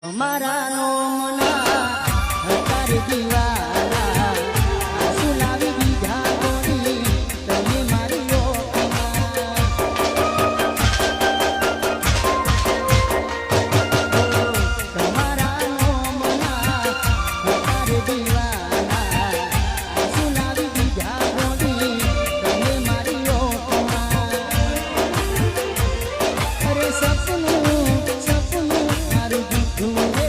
મારા નો મના હતાર દીવાના આંસુ લાવી દીધા કોની તમે મારી તમારા નો મના હતાર દીવાના આંસુ લાવી દીધા કોની તમે મારી અરે સપનું સપનું મારું જૂઠું